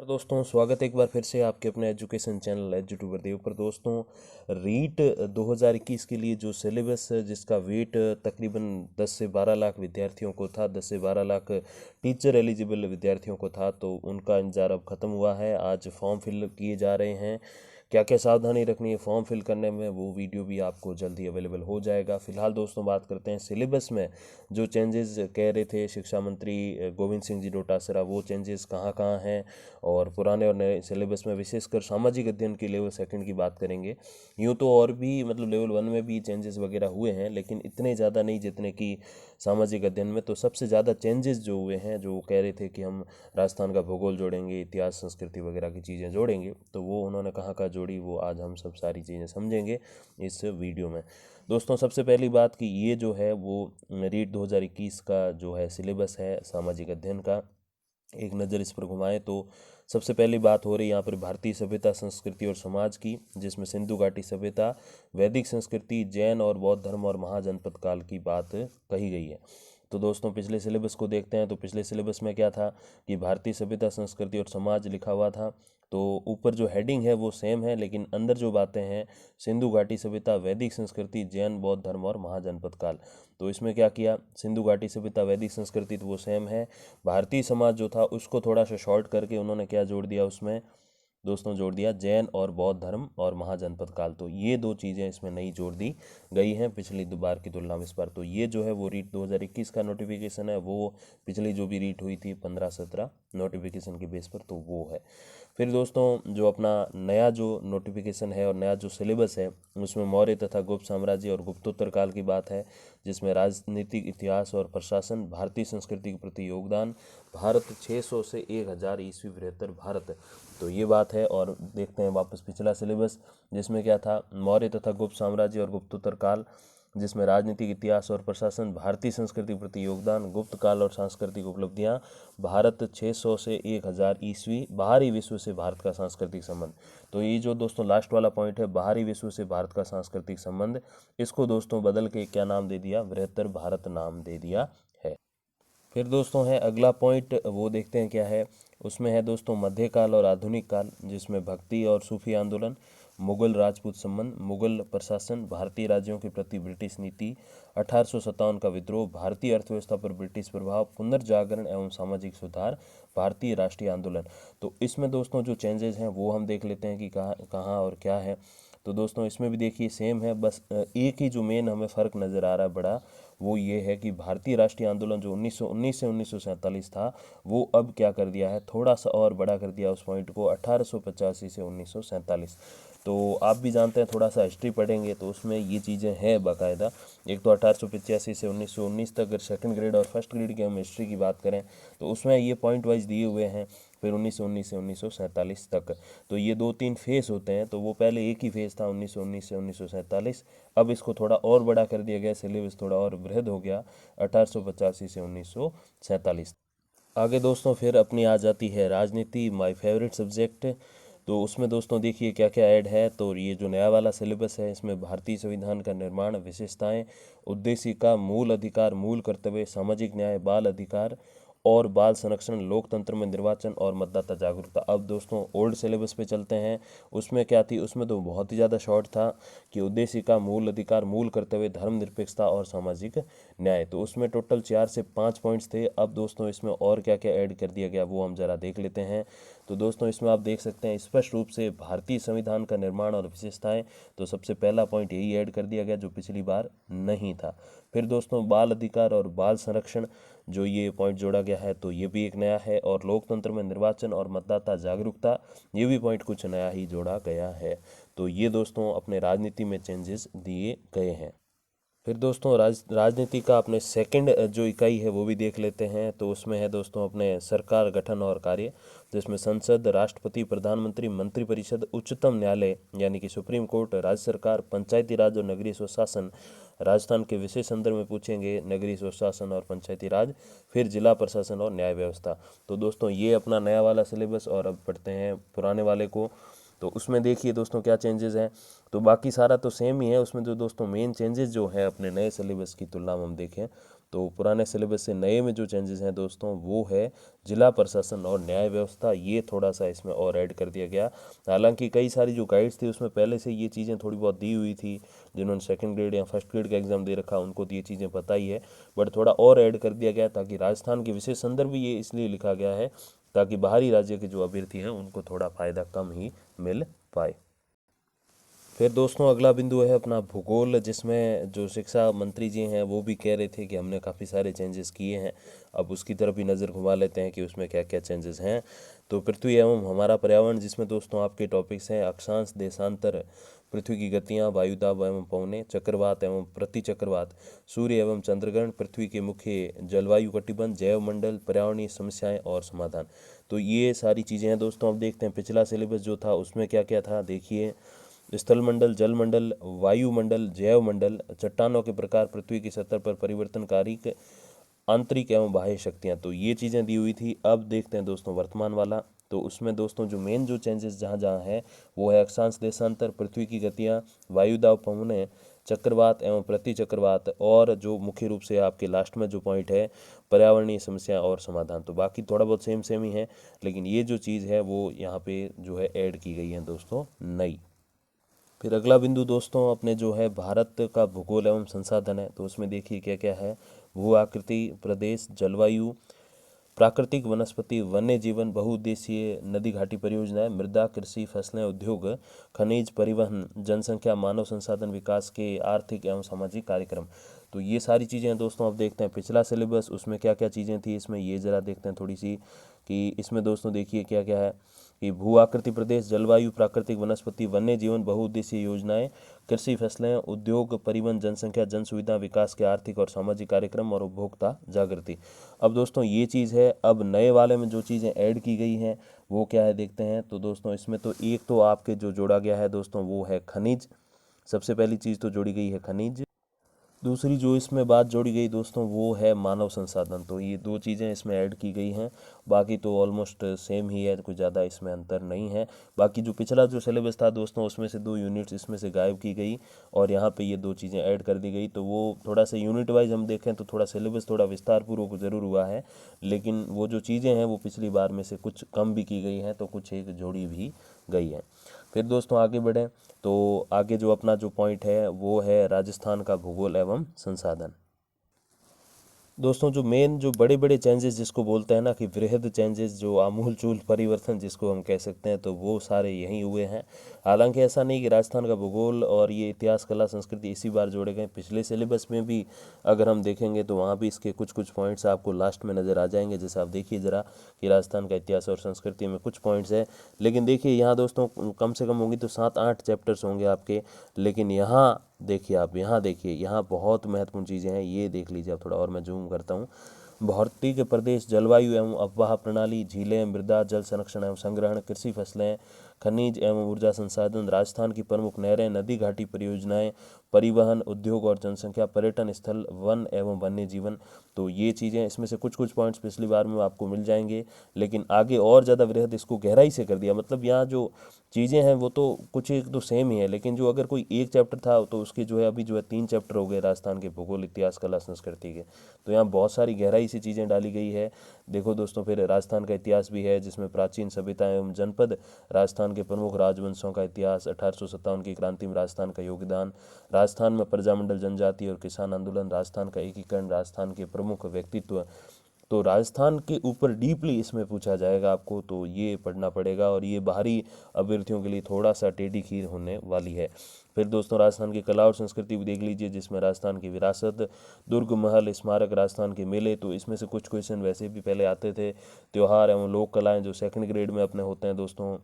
दोस्तों स्वागत है एक बार फिर से आपके अपने एजुकेशन चैनल एजुट्यूबर देव पर। दोस्तों रीट 2021 के लिए जो सिलेबस जिसका वेट तकरीबन 10 से 12 लाख विद्यार्थियों को था, 10 से 12 लाख टीचर एलिजिबल विद्यार्थियों को था, तो उनका इंतजार अब ख़त्म हुआ है। आज फॉर्म फिल किए जा रहे हैं। क्या क्या सावधानी रखनी है फॉर्म फिल करने में, वो वीडियो भी आपको जल्दी अवेलेबल हो जाएगा। फिलहाल दोस्तों बात करते हैं सिलेबस में जो चेंजेस कह रहे थे शिक्षा मंत्री गोविंद सिंह जी डोटासरा, वो चेंजेस कहाँ कहाँ हैं, और पुराने और नए सिलेबस में विशेषकर सामाजिक अध्ययन की लेवल सेकंड की बात करेंगे। यूँ तो और भी मतलब लेवल वन में भी चेंजेस वगैरह हुए हैं, लेकिन इतने ज़्यादा नहीं जितने कि सामाजिक अध्ययन में। तो सबसे ज़्यादा चेंजेस जो हुए हैं, जो कह रहे थे कि हम राजस्थान का भूगोल जोड़ेंगे, इतिहास संस्कृति वगैरह की चीज़ें जोड़ेंगे, तो वो उन्होंने कहाँ कहाँ जोड़ी, वो आज हम सब सारी चीज़ें समझेंगे इस वीडियो में। दोस्तों सबसे पहली बात कि ये जो है वो रीट 2021 का जो है सिलेबस है सामाजिक अध्ययन का, एक नज़र इस पर घुमाएं तो सबसे पहली बात हो रही यहाँ पर भारतीय सभ्यता संस्कृति और समाज की, जिसमें सिंधु घाटी सभ्यता, वैदिक संस्कृति, जैन और बौद्ध धर्म और महाजनपद काल की बात कही गई है। तो दोस्तों पिछले सिलेबस को देखते हैं। तो पिछले सिलेबस में क्या था कि भारतीय सभ्यता संस्कृति और समाज लिखा हुआ था, तो ऊपर जो हेडिंग है वो सेम है, लेकिन अंदर जो बातें हैं सिंधु घाटी सभ्यता, वैदिक संस्कृति, जैन, बौद्ध धर्म और महाजनपद काल। तो इसमें क्या किया, सिंधु घाटी सभ्यता, वैदिक संस्कृति तो वो सेम है। भारतीय समाज जो था उसको थोड़ा सा शॉर्ट करके उन्होंने क्या जोड़ दिया, उसमें दोस्तों जोड़ दिया जैन और बौद्ध धर्म और महाजनपद काल। तो ये दो चीज़ें इसमें नई जोड़ दी गई हैं पिछली दो बार की तुलना में इस बार। तो ये जो है वो रीट 2021 का नोटिफिकेशन है, वो पिछली जो भी रीट हुई थी 15-17 नोटिफिकेशन के बेस पर, तो वो है। फिर दोस्तों जो अपना नया जो नोटिफिकेशन है और नया जो सिलेबस है, उसमें मौर्य तथा गुप्त साम्राज्य और गुप्तोत्तर काल की बात है, जिसमें राजनीतिक, इतिहास और प्रशासन, भारतीय संस्कृति के प्रति योगदान, भारत 600 से 1000 ईस्वी बृहत्तर भारत, तो ये बात है। और देखते हैं वापस पिछला सिलेबस, जिसमें क्या था, मौर्य तथा गुप्त साम्राज्य और गुप्तोत्तर काल, जिसमें राजनीतिक, इतिहास और प्रशासन, भारतीय संस्कृति के प्रति योगदान, गुप्त काल और सांस्कृतिक उपलब्धियां, भारत 600 से 1000 ईस्वी, बाहरी विश्व से भारत का सांस्कृतिक संबंध। तो ये जो दोस्तों लास्ट वाला पॉइंट है, बाहरी विश्व से भारत का सांस्कृतिक संबंध, इसको दोस्तों बदल के क्या नाम दे दिया, बृहत्तर भारत नाम दे दिया है। फिर दोस्तों है अगला पॉइंट, वो देखते हैं क्या है। उसमें है दोस्तों मध्यकाल और आधुनिक काल, जिसमें भक्ति और सूफी आंदोलन, मुगल राजपूत संबंध, मुगल प्रशासन, भारतीय राज्यों के प्रति ब्रिटिश नीति, 1857 का विद्रोह, भारतीय अर्थव्यवस्था पर ब्रिटिश प्रभाव, पुनर्जागरण एवं सामाजिक सुधार, भारतीय राष्ट्रीय आंदोलन। तो इसमें दोस्तों जो चेंजेस हैं वो हम देख लेते हैं कि कहाँ कहाँ और क्या है। तो दोस्तों इसमें भी देखिए सेम है, बस एक ही जो मेन हमें फ़र्क नज़र आ रहा है बड़ा, वो ये है कि भारतीय राष्ट्रीय आंदोलन जो 1919 से 1947 था, वो अब क्या कर दिया है, थोड़ा सा और बड़ा कर दिया उस पॉइंट को, 1885 से 1947। तो आप भी जानते हैं, थोड़ा सा हिस्ट्री पढ़ेंगे तो उसमें ये चीज़ें हैं बाकायदा। एक तो 1885 से 1919 तक, अगर सेकंड ग्रेड और फर्स्ट ग्रेड की हम हिस्ट्री की बात करें तो उसमें ये पॉइंट वाइज दिए हुए हैं। फिर 1919 से 1947 तक, तो ये दो तीन फेस होते हैं। तो वो पहले एक ही फेस था 1919 से 1947, अब इसको थोड़ा और बड़ा कर दिया गया, सिलेबस थोड़ा और बृहद हो गया, 1885 से 1947। आगे दोस्तों फिर अपनी आ जाती है राजनीति, माय फेवरेट सब्जेक्ट। तो उसमें दोस्तों देखिए क्या क्या ऐड है। तो ये जो नया वाला सिलेबस है, इसमें भारतीय संविधान का निर्माण, विशेषताएं, उद्देशिका, मूल अधिकार, मूल कर्तव्य, सामाजिक न्याय, बाल अधिकार और बाल संरक्षण, लोकतंत्र में निर्वाचन और मतदाता जागरूकता। अब दोस्तों ओल्ड सिलेबस पे चलते हैं। उसमें क्या थी, उसमें तो बहुत ही ज़्यादा शॉर्ट था कि उद्देशिका, मूल अधिकार, मूल कर्तव्य, धर्मनिरपेक्षता और सामाजिक न्याय। तो उसमें टोटल 4 से 5 पॉइंट्स थे। अब दोस्तों इसमें और क्या क्या ऐड कर दिया गया वो हम ज़रा देख लेते हैं। तो दोस्तों इसमें आप देख सकते हैं स्पष्ट रूप से भारतीय संविधान का निर्माण और विशेषताएं, तो सबसे पहला पॉइंट यही ऐड कर दिया गया जो पिछली बार नहीं था। फिर दोस्तों बाल अधिकार और बाल संरक्षण, जो ये पॉइंट जोड़ा गया है, तो ये भी एक नया है। और लोकतंत्र में निर्वाचन और मतदाता जागरूकता, ये भी पॉइंट कुछ नया ही जोड़ा गया है। तो ये दोस्तों अपने राजनीति में चेंजेस दिए गए हैं। फिर दोस्तों राजनीति का अपने सेकंड जो इकाई है वो भी देख लेते हैं। तो उसमें है दोस्तों अपने सरकार गठन और कार्य, जिसमें संसद, राष्ट्रपति, प्रधानमंत्री, मंत्रिपरिषद, उच्चतम न्यायालय यानी कि सुप्रीम कोर्ट, राज्य सरकार, पंचायती राज और नगरीय स्वशासन, राजस्थान के विशेष संदर्भ में पूछेंगे, नगरीय स्वशासन और पंचायती राज, फिर जिला प्रशासन और न्याय व्यवस्था। तो दोस्तों ये अपना नया वाला सिलेबस, और अब पढ़ते हैं पुराने वाले को। तो उसमें देखिए दोस्तों क्या चेंजेस हैं। तो बाकी सारा तो सेम ही है, उसमें जो दोस्तों मेन चेंजेस जो है अपने नए सिलेबस की तुलना में हम देखें तो पुराने सिलेबस से नए में जो चेंजेस हैं दोस्तों वो है जिला प्रशासन और न्याय व्यवस्था, ये थोड़ा सा इसमें और ऐड कर दिया गया। हालांकि कई सारी जो गाइड्स थी उसमें पहले से ये चीज़ें थोड़ी बहुत दी हुई थी, जिन्होंने सेकंड ग्रेड या फर्स्ट ग्रेड का एग्ज़ाम दे रखा उनको तो ये चीज़ें पता ही है, बट थोड़ा और ऐड कर दिया गया ताकि राजस्थान के विशेष संदर्भ भी ये इसलिए लिखा गया है ताकि बाहरी राज्य के जो अभ्यर्थी हैं उनको थोड़ा फ़ायदा कम ही मिल पाए। फिर दोस्तों अगला बिंदु है अपना भूगोल, जिसमें जो शिक्षा मंत्री जी हैं वो भी कह रहे थे कि हमने काफ़ी सारे चेंजेस किए हैं। अब उसकी तरफ भी नज़र घुमा लेते हैं कि उसमें क्या क्या चेंजेस हैं। तो पृथ्वी एवं हमारा पर्यावरण, जिसमें दोस्तों आपके टॉपिक्स हैं अक्षांश, देशांतर, पृथ्वी की गतियाँ, वायुदाब एवं पवनें, चक्रवात एवं प्रतिचक्रवात, सूर्य एवं चंद्रग्रहण, पृथ्वी के मुख्य जलवायु कटिबंध, जैव मंडल, पर्यावरणीय समस्याएं और समाधान। तो ये सारी चीज़ें हैं दोस्तों। अब देखते हैं पिछला सिलेबस जो था उसमें क्या क्या था। देखिए, स्थलमंडल, जलमंडल, वायुमंडल, जैव मंडल, चट्टानों के प्रकार, पृथ्वी की सतह पर परिवर्तनकारी आंतरिक एवं बाह्य शक्तियाँ, तो ये चीज़ें दी हुई थी। अब देखते हैं दोस्तों वर्तमान वाला। तो उसमें दोस्तों जो मेन जो चेंजेस जहाँ जहाँ है वो है अक्षांश देशांतर, पृथ्वी की गतियाँ, वायुदाब पवनें, चक्रवात एवं प्रतिचक्रवात, और जो मुख्य रूप से आपके लास्ट में जो पॉइंट है पर्यावरणीय समस्या और समाधान। तो बाकी थोड़ा बहुत सेम सेम ही है, लेकिन ये जो चीज़ है वो यहाँ पे जो है ऐड की गई है दोस्तों नई। फिर अगला बिंदु दोस्तों अपने जो है भारत का भूगोल एवं संसाधन है। तो उसमें देखिए क्या क्या है। भू आकृति, प्रदेश, जलवायु, प्राकृतिक वनस्पति, वन्य जीवन, बहुउद्देशीय नदी घाटी परियोजनाएं, मृदा, कृषि, फसलें, उद्योग, खनिज, परिवहन, जनसंख्या, मानव संसाधन विकास के आर्थिक एवं सामाजिक कार्यक्रम। तो ये सारी चीज़ें हैं दोस्तों। अब देखते हैं पिछला सिलेबस उसमें क्या क्या चीज़ें थी, इसमें ये ज़रा देखते हैं थोड़ी सी कि इसमें दोस्तों देखिए क्या क्या है कि भू आकृति प्रदेश, जलवायु, प्राकृतिक वनस्पति, वन्य जीवन, बहुउद्देशीय योजनाएं, कृषि, फसलें, उद्योग, परिवहन, जनसंख्या, जन सुविधा विकास के आर्थिक और सामाजिक कार्यक्रम और उपभोक्ता जागृति। अब दोस्तों ये चीज़ है। अब नए वाले में जो चीज़ें ऐड की गई हैं वो क्या है देखते हैं। तो दोस्तों इसमें तो एक तो आपके जो जोड़ा गया है दोस्तों वो है खनिज। सबसे पहली चीज़ तो जोड़ी गई है खनिज। दूसरी जो इसमें बात जोड़ी गई दोस्तों वो है मानव संसाधन। तो ये दो चीज़ें इसमें ऐड की गई हैं, बाकी तो ऑलमोस्ट सेम ही है, कुछ ज़्यादा इसमें अंतर नहीं है। बाकी जो पिछला जो सिलेबस था दोस्तों उसमें से 2 यूनिट्स इसमें से गायब की गई और यहाँ पे ये 2 चीज़ें ऐड कर दी गई। तो वो थोड़ा सा यूनिट वाइज हम देखें तो थोड़ा सिलेबस थोड़ा विस्तार पूर्वक ज़रूर हुआ है, लेकिन वो जो चीज़ें हैं वो पिछली बार में से कुछ कम भी की गई हैं, तो कुछ एक जोड़ी भी गई है। फिर दोस्तों आगे बढ़ें तो आगे जो अपना जो पॉइंट है वो है राजस्थान का भूगोल एवं संसाधन। दोस्तों जो मेन जो बड़े बड़े चेंजेस जिसको बोलते हैं ना कि वृहद चेंजेस, जो आमूल चूल परिवर्तन जिसको हम कह सकते हैं, तो वो सारे यहीं हुए हैं। हालांकि ऐसा नहीं कि राजस्थान का भूगोल और ये इतिहास, कला, संस्कृति इसी बार जोड़े गए। पिछले सिलेबस में भी अगर हम देखेंगे तो वहाँ भी इसके कुछ कुछ पॉइंट्स आपको लास्ट में नज़र आ जाएंगे। जैसे आप देखिए ज़रा कि राजस्थान का इतिहास और संस्कृति में कुछ पॉइंट्स है, लेकिन देखिए यहाँ दोस्तों कम से कम होंगी तो 7-8 चैप्टर्स होंगे आपके। लेकिन यहाँ देखिए, आप यहाँ देखिए, यहाँ बहुत महत्वपूर्ण चीज़ें हैं, ये देख लीजिए आप थोड़ा और मैं जूम करता हूँ। भौतिक प्रदेश, जलवायु एवं अफवाह प्रणाली, झीलें, मृदा जल संरक्षण एवं संग्रहण, कृषि, फसलें, खनिज एवं ऊर्जा संसाधन, राजस्थान की प्रमुख नहरें, नदी घाटी परियोजनाएं, परिवहन, उद्योग और जनसंख्या, पर्यटन स्थल, वन एवं वन्य जीवन। तो ये चीज़ें इसमें से कुछ कुछ पॉइंट्स पिछली बार में आपको मिल जाएंगे, लेकिन आगे और ज़्यादा वृहद इसको गहराई से कर दिया। मतलब यहाँ जो चीज़ें हैं वो तो कुछ एक तो सेम ही है, लेकिन जो अगर कोई एक चैप्टर था तो उसके जो है अभी जो है 3 चैप्टर हो गए राजस्थान के भूगोल, इतिहास, कला, संस्कृति के। तो यहाँ बहुत सारी गहराई से चीज़ें डाली गई है। देखो दोस्तों, फिर राजस्थान का इतिहास भी है जिसमें प्राचीन सभ्यता एवं जनपद, राजस्थान के प्रमुख राजवंशों का इतिहास, 1857 की क्रांति में राजस्थान का योगदान, राजस्थान में प्रजामंडल, जनजाति और किसान आंदोलन, राजस्थान का एकीकरण, राजस्थान के प्रमुख व्यक्तित्व। तो राजस्थान के ऊपर डीपली इसमें पूछा जाएगा आपको, तो ये पढ़ना पड़ेगा और ये बाहरी अभ्यर्थियों के लिए थोड़ा सा टेढ़ी खीर होने वाली है। फिर दोस्तों राजस्थान की कला और संस्कृति भी देख लीजिए, जिसमें राजस्थान की विरासत, दुर्ग, महल, स्मारक, राजस्थान के मेले। तो इसमें से कुछ क्वेश्चन वैसे भी पहले आते थे। त्यौहार एवं लोक कलाएँ जो सेकंड ग्रेड में अपने होते हैं दोस्तों,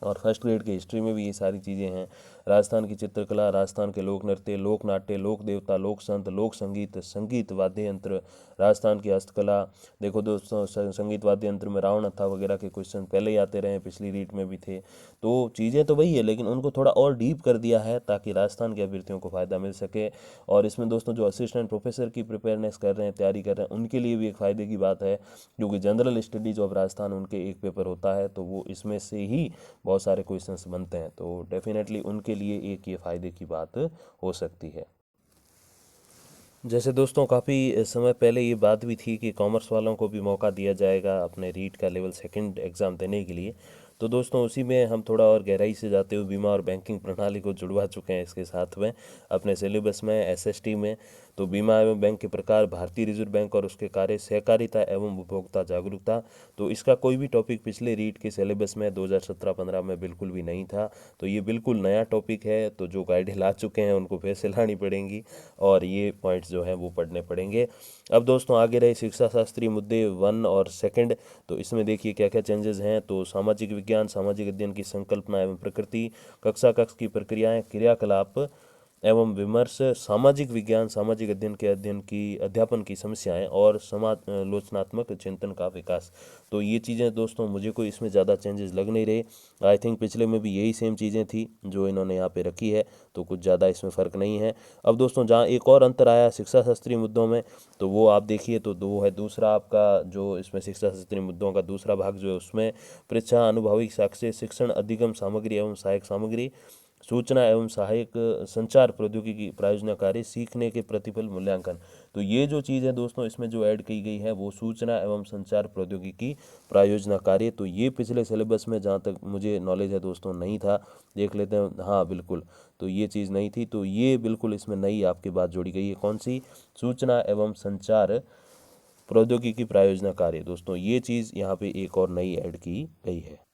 और फर्स्ट ग्रेड की हिस्ट्री में भी ये सारी चीज़ें हैं। राजस्थान की चित्रकला, राजस्थान के लोक नृत्य, लोक नाट्य, लोक देवता, लोक संत, लोक संगीत, संगीत वाद्य यंत्र, राजस्थान की हस्तकला। देखो दोस्तों संगीत वाद्य यंत्र में रावण हत्था वगैरह के क्वेश्चन पहले ही आते रहे, पिछली रीट में भी थे। तो चीज़ें तो वही है, लेकिन उनको थोड़ा और डीप कर दिया है ताकि राजस्थान के अभ्यर्थियों को फ़ायदा मिल सके। और इसमें दोस्तों जो असिस्टेंट प्रोफेसर की प्रिपेयरनेस कर रहे हैं, तैयारी कर रहे हैं, उनके लिए भी एक फ़ायदे की बात है, क्योंकि जनरल स्टडीज़ ऑफ राजस्थान उनके एक पेपर होता है, तो वो इसमें से ही बहुत सारे क्वेश्चंस बनते हैं। तो डेफिनेटली उनके लिए एक ये फ़ायदे की बात हो सकती है। जैसे दोस्तों काफ़ी समय पहले ये बात भी थी कि कॉमर्स वालों को भी मौका दिया जाएगा अपने रीट का लेवल सेकंड एग्ज़ाम देने के लिए। तो दोस्तों उसी में हम थोड़ा और गहराई से जाते हुए बीमा और बैंकिंग प्रणाली को जुड़वा चुके हैं इसके साथ में अपने सिलेबस में एसएसटी में। तो बीमा एवं बैंक के प्रकार, भारतीय रिजर्व बैंक और उसके कार्य, सहकारिता एवं उपभोक्ता जागरूकता। तो इसका कोई भी टॉपिक पिछले रीट के सिलेबस में 2017-15 में बिल्कुल भी नहीं था। तो ये बिल्कुल नया टॉपिक है, तो जो गाइडें ला चुके हैं उनको फिर से लानी पड़ेंगी और ये पॉइंट्स जो हैं वो पढ़ने पड़ेंगे। अब दोस्तों आगे रहे शिक्षा शास्त्री मुद्दे 1 और सेकंड। तो इसमें देखिए क्या क्या चेंजेस हैं। तो सामाजिक विज्ञान, सामाजिक अध्ययन की संकल्पना एवं प्रकृति, कक्षा कक्ष की प्रक्रियाएं, क्रियाकलाप एवं विमर्श, सामाजिक विज्ञान, सामाजिक अध्ययन की अध्यापन की समस्याएं और समालोचनात्मक चिंतन का विकास। तो ये चीज़ें दोस्तों मुझे कोई इसमें ज़्यादा चेंजेस लग नहीं रहे। आई थिंक पिछले में भी यही सेम चीज़ें थी जो इन्होंने यहाँ पे रखी है, तो कुछ ज़्यादा इसमें फ़र्क नहीं है। अब दोस्तों जहाँ एक और अंतर आया शिक्षा शास्त्री मुद्दों में, तो वो आप देखिए, तो वो है दूसरा आपका जो इसमें शिक्षा शास्त्री मुद्दों का दूसरा भाग जो है उसमें परीक्षा, अनुभविक साक्ष्य, शिक्षण अधिगम सामग्री एवं सहायक सामग्री, सूचना एवं सहायक संचार प्रौद्योगिकी, प्रायोजना कार्य, सीखने के प्रतिफल मूल्यांकन। तो ये जो चीज़ है दोस्तों इसमें जो ऐड की गई है वो सूचना एवं संचार प्रौद्योगिकी, प्रायोजना कार्य। तो ये पिछले सिलेबस में जहाँ तक मुझे नॉलेज है दोस्तों नहीं था। देख लेते हैं, हाँ बिल्कुल, तो ये चीज़ नहीं थी। तो ये बिल्कुल इसमें नई आपकी बात जोड़ी गई है। कौन सी? सूचना एवं संचार प्रौद्योगिकी, प्रायोजना कार्य। दोस्तों ये चीज़ यहाँ पे एक और नई ऐड की गई है।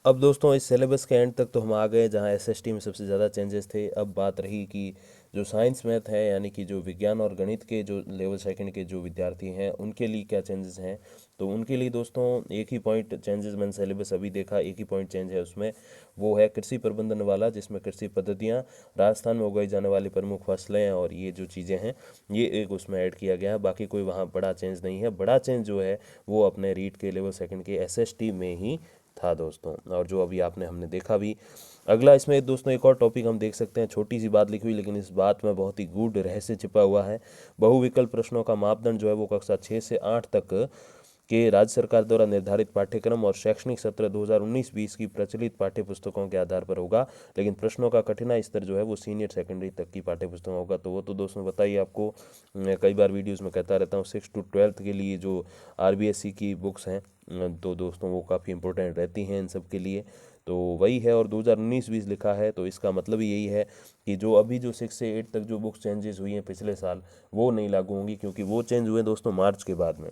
अब दोस्तों इस सिलेबस के एंड तक तो हम आ गए जहाँ एसएसटी में सबसे ज़्यादा चेंजेस थे। अब बात रही कि जो साइंस मैथ है, यानी कि जो विज्ञान और गणित के जो लेवल सेकंड के जो विद्यार्थी हैं उनके लिए क्या चेंजेस हैं। तो उनके लिए दोस्तों एक ही पॉइंट चेंजेस, मैंने सिलेबस अभी देखा, एक ही पॉइंट चेंज है उसमें, वो है कृषि प्रबंधन वाला, जिसमें कृषि पद्धतियाँ, राजस्थान में उगाई जाने वाली प्रमुख फसलें और ये जो चीज़ें हैं ये एक उसमें ऐड किया गया है। बाकी कोई वहाँ बड़ा चेंज नहीं है। बड़ा चेंज जो है वो अपने रीट के लेवल सेकंड के एसएसटी में ही था दोस्तों, और जो अभी आपने हमने देखा भी। अगला इसमें दोस्तों एक और टॉपिक हम देख सकते हैं, छोटी सी बात लिखी हुई लेकिन इस बात में बहुत ही गूढ़ रहस्य छिपा हुआ है। बहुविकल्प प्रश्नों का मापदंड जो है वो कक्षा 6 से 8 तक के राज्य सरकार द्वारा निर्धारित पाठ्यक्रम और शैक्षणिक सत्र 2019-20 की प्रचलित पाठ्य पुस्तकों के आधार पर होगा। लेकिन प्रश्नों का कठिनाई स्तर जो है वो सीनियर सेकेंडरी तक की पाठ्य पुस्तकों होगा। तो वो तो दोस्तों बताइए आपको, मैं कई बार वीडियोस में कहता रहता हूँ, 6 to 12 के लिए जो आरबीएससी की बुक्स हैं तो दोस्तों वो काफ़ी इंपॉर्टेंट रहती हैं इन सब के लिए। तो वही है, और 2019-20 लिखा है तो इसका मतलब ही यही है कि जो अभी जो 6 से 8 तक जो बुक्स चेंजेस हुई हैं पिछले साल वो नहीं लागू होंगी, क्योंकि वो चेंज हुए दोस्तों मार्च के बाद में।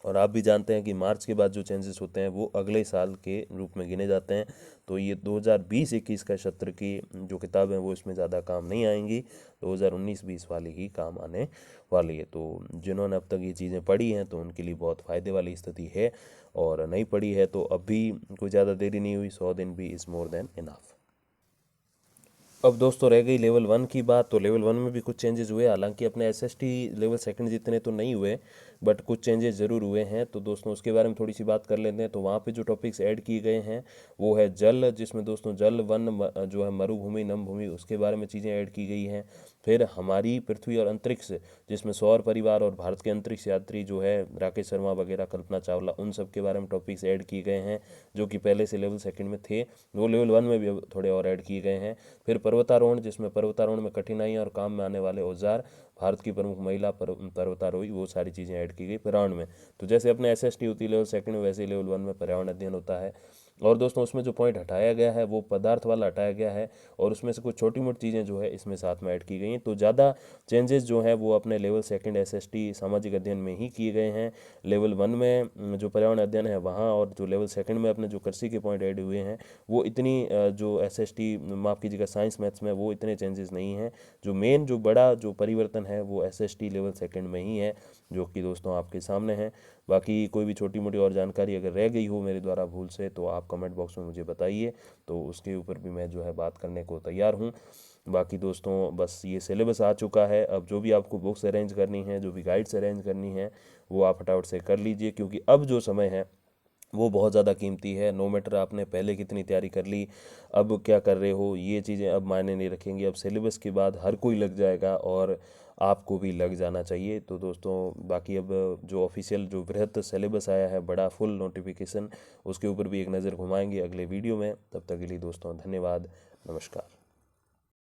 और आप भी जानते हैं कि मार्च के बाद जो चेंजेस होते हैं वो अगले साल के रूप में गिने जाते हैं। तो ये 2020-21 का सत्र की जो किताब है वो इसमें ज़्यादा काम नहीं आएंगी, 2019-20 वाली ही काम आने वाली है। तो जिन्होंने अब तक ये चीज़ें पढ़ी हैं तो उनके लिए बहुत फ़ायदे वाली स्थिति है, और नहीं पढ़ी है तो अभी कोई ज़्यादा देरी नहीं हुई, 100 दिन भी इज़ मोर देन इनफ। अब दोस्तों रह गई लेवल 1 की बात। तो लेवल 1 में भी कुछ चेंजेस हुए, हालांकि अपने एसएसटी लेवल सेकंड जितने तो नहीं हुए, बट कुछ चेंजेस ज़रूर हुए हैं। तो दोस्तों उसके बारे में थोड़ी सी बात कर लेते हैं। तो वहाँ पे जो टॉपिक्स ऐड किए गए हैं वो है जल, जिसमें दोस्तों जल, वन, जो है मरुभूमि, नम भूमि, उसके बारे में चीज़ें ऐड की गई हैं। फिर हमारी पृथ्वी और अंतरिक्ष, जिसमें सौर परिवार और भारत के अंतरिक्ष यात्री जो है राकेश शर्मा वगैरह, कल्पना चावला, उन सब के बारे में टॉपिक्स ऐड किए गए हैं जो कि पहले से लेवल सेकंड में थे, वो लेवल 1 में भी अब थोड़े और ऐड किए गए हैं। फिर पर्वतारोहण, जिसमें पर्वतारोहण में कठिनाइयाँ और काम में आने वाले औजार, भारत की प्रमुख महिला पर्वतारोही, वो सारी चीज़ें ऐड की गई पर्यावरण में। तो जैसे अपने एसएसटी होती है लेवल सेकंड में, वैसे ही लेवल 1 में पर्यावरण अध्ययन होता है। और दोस्तों उसमें जो पॉइंट हटाया गया है वो पदार्थ वाला हटाया गया है, और उसमें से कुछ छोटी मोटी चीज़ें जो है इसमें साथ में ऐड की गई हैं। तो ज़्यादा चेंजेस जो हैं वो अपने लेवल सेकंड एसएसटी सामाजिक अध्ययन में ही किए गए हैं। लेवल 1 में जो पर्यावरण अध्ययन है वहाँ, और जो लेवल सेकंड में अपने जो कृषि के पॉइंट ऐड हुए हैं वो इतनी जो एसएसटी, माफ़ कीजिएगा, साइंस मैथ्स में वो इतने चेंजेस नहीं हैं। जो मेन जो बड़ा जो परिवर्तन है वो एसएसटी लेवल सेकंड में ही है, जो कि दोस्तों आपके सामने है। बाकी कोई भी छोटी मोटी और जानकारी अगर रह गई हो मेरे द्वारा भूल से तो आप कमेंट बॉक्स में मुझे बताइए, तो उसके ऊपर भी मैं जो है बात करने को तैयार हूँ। बाकी दोस्तों बस ये सिलेबस आ चुका है। अब जो भी आपको बुक्स अरेंज करनी है, जो भी गाइड्स अरेंज करनी है, वो आप फटाफट से कर लीजिए, क्योंकि अब जो समय है वो बहुत ज़्यादा कीमती है। नो मैटर आपने पहले कितनी तैयारी कर ली, अब क्या कर रहे हो, ये चीज़ें अब मायने नहीं रखेंगी। अब सिलेबस के बाद हर कोई लग जाएगा, और आपको भी लग जाना चाहिए। तो दोस्तों बाकी अब जो ऑफिशियल जो बृहत सिलेबस आया है, बड़ा फुल नोटिफिकेशन, उसके ऊपर भी एक नज़र घुमाएंगे अगले वीडियो में। तब तक के लिए दोस्तों धन्यवाद, नमस्कार।